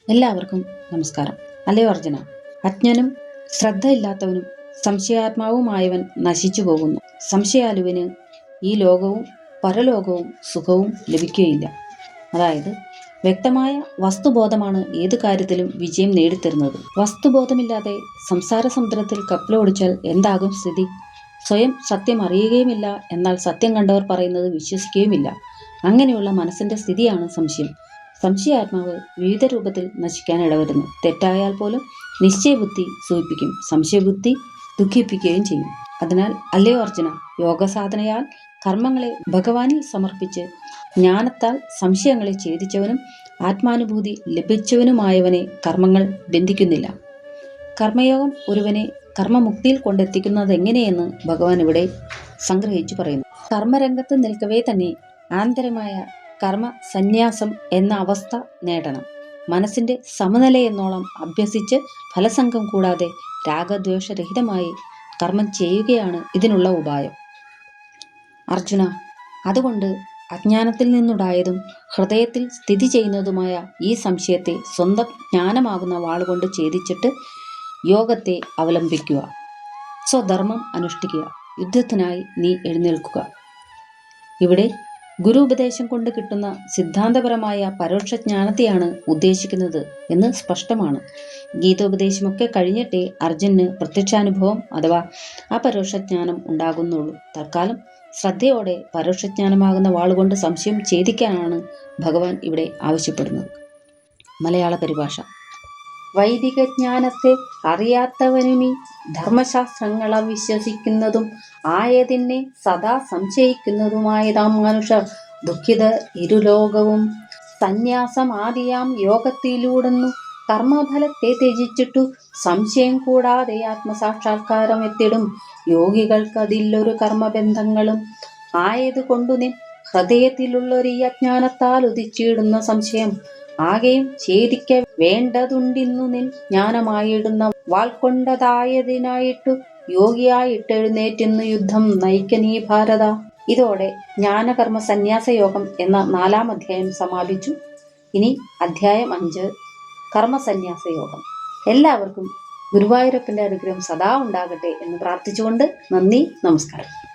എല്ലാവർക്കും നമസ്കാരം. അല്ലയോ അർജുന, അജ്ഞനും ശ്രദ്ധയില്ലാത്തവനും സംശയാത്മാവുമായവൻ നശിച്ചു പോകുന്നു. സംശയാലുവിന് ഈ ലോകവും പരലോകവും സുഖവും ലഭിക്കുകയില്ല. അതായത് വ്യക്തമായ വസ്തുബോധമാണ് ഏതു കാര്യത്തിലും വിജയം നേടിത്തരുന്നത്. വസ്തുബോധമില്ലാതെ സംസാര സമുദ്രത്തിൽ കപ്പലോടിച്ചാൽ എന്താകും സ്ഥിതി? സ്വയം സത്യം അറിയുകയുമില്ല, എന്നാൽ സത്യം കണ്ടവർ പറയുന്നത് വിശ്വസിക്കുകയുമില്ല. അങ്ങനെയുള്ള മനസ്സിന്റെ സ്ഥിതിയാണ് സംശയം. സംശയാത്മാവ് വിവിധ രൂപത്തിൽ നശിക്കാൻ ഇടവരുന്നു. തെറ്റായാൽ പോലും നിശ്ചയബുദ്ധി സൂചിപ്പിക്കും, സംശയബുദ്ധി ദുഃഖിപ്പിക്കുകയും ചെയ്യും. അതിനാൽ അല്ലയോ അർജുന, യോഗസാധനയാൽ കർമ്മങ്ങളെ ഭഗവാനിൽ സമർപ്പിച്ച് ജ്ഞാനത്താൽ സംശയങ്ങളെ ഛേദിച്ചവനും ആത്മാനുഭൂതി ലഭിച്ചവനുമായവനെ കർമ്മങ്ങൾ ബന്ധിക്കുന്നില്ല. കർമ്മയോഗം ഒരുവനെ കർമ്മമുക്തിയിൽ കൊണ്ടെത്തിക്കുന്നതെങ്ങനെയെന്ന് ഭഗവാൻ ഇവിടെ സംഗ്രഹിച്ചു പറയുന്നു. കർമ്മരംഗത്ത് നിൽക്കവേ തന്നെ ആന്തരമായ കർമ്മ സന്യാസം എന്ന അവസ്ഥ നേടണം. മനസ്സിന്റെ സമനിലയെന്നോളം അഭ്യസിച്ച് ഫലസംഘം കൂടാതെ രാഗദ്വേഷരഹിതമായി കർമ്മം ചെയ്യുകയാണ് ഇതിനുള്ള ഉപായം. അർജുന, അതുകൊണ്ട് അജ്ഞാനത്തിൽ നിന്നുണ്ടായതും ഹൃദയത്തിൽ സ്ഥിതി ചെയ്യുന്നതുമായ ഈ സംശയത്തെ സ്വന്തം ജ്ഞാനമാകുന്ന വാളുകൊണ്ട് ഛേദിച്ചിട്ട് യോഗത്തെ അവലംബിക്കുക. സ്വധർമ്മം അനുഷ്ഠിക്കുക. യുദ്ധത്തിനായി നീ എഴുന്നേൽക്കുക. ഇവിടെ ഗുരു ഉപദേശം കൊണ്ട് കിട്ടുന്ന സിദ്ധാന്തപരമായ പരോക്ഷജ്ഞാനത്തെയാണ് ഉദ്ദേശിക്കുന്നത് എന്ന് സ്പഷ്ടമാണ്. ഗീതോപദേശമൊക്കെ കഴിഞ്ഞിട്ടേ അർജുനന് പ്രത്യക്ഷാനുഭവം അഥവാ അപരോക്ഷജ്ഞാനം ഉണ്ടാകുന്നുള്ളൂ. തൽക്കാലം ശ്രദ്ധയോടെ പരോക്ഷജ്ഞാനമാകുന്ന വാളുകൊണ്ട് സംശയം ഛേദിക്കാനാണ് ഭഗവാൻ ഇവിടെ ആവശ്യപ്പെടുന്നത്. മലയാള പരിഭാഷ. വൈദിക ജ്ഞാനത്തെ അറിയാത്തവനുമീ ധർമ്മശാസ്ത്രങ്ങളെ വിശ്വസിക്കുന്നതും ആയതിനെ സദാ സംശയിക്കുന്നതുമായതാം മനുഷ്യർ ദുഃഖിതർ ഇരുലോകവും. സന്യാസമാദിയാം യോഗത്തിലൂടുന്നു കർമ്മഫലത്തെ ത്യജിച്ചിട്ടു സംശയം കൂടാതെ ആത്മസാക്ഷാത്കാരം എത്തിടും യോഗികൾക്കതില്ലൊരു കർമ്മബന്ധങ്ങളും. ആയതുകൊണ്ടു നിൻ ഹൃദയത്തിലുള്ളൊരു അജ്ഞാനത്താൽ ഉദിച്ചിടുന്ന സംശയം ആകെയും ഛേദിക്ക വേണ്ടതുണ്ടിന്നു നിൻ ജ്ഞാനമായിടുന്ന വാൾ കൊണ്ടതായതിനായിട്ടു യോഗിയായിട്ടെഴുന്നേറ്റിന്നു യുദ്ധം നയിക്ക നീ ഭാരത. ഇതോടെ ജ്ഞാനകർമ്മ സന്യാസ യോഗം എന്ന 4-ാം അധ്യായം സമാപിച്ചു. ഇനി അധ്യായം 5 കർമ്മസന്യാസ യോഗം. എല്ലാവർക്കും ഗുരുവായൂരപ്പന്റെ അനുഗ്രഹം സദാ ഉണ്ടാകട്ടെ എന്ന് പ്രാർത്ഥിച്ചുകൊണ്ട് നന്ദി, നമസ്കാരം.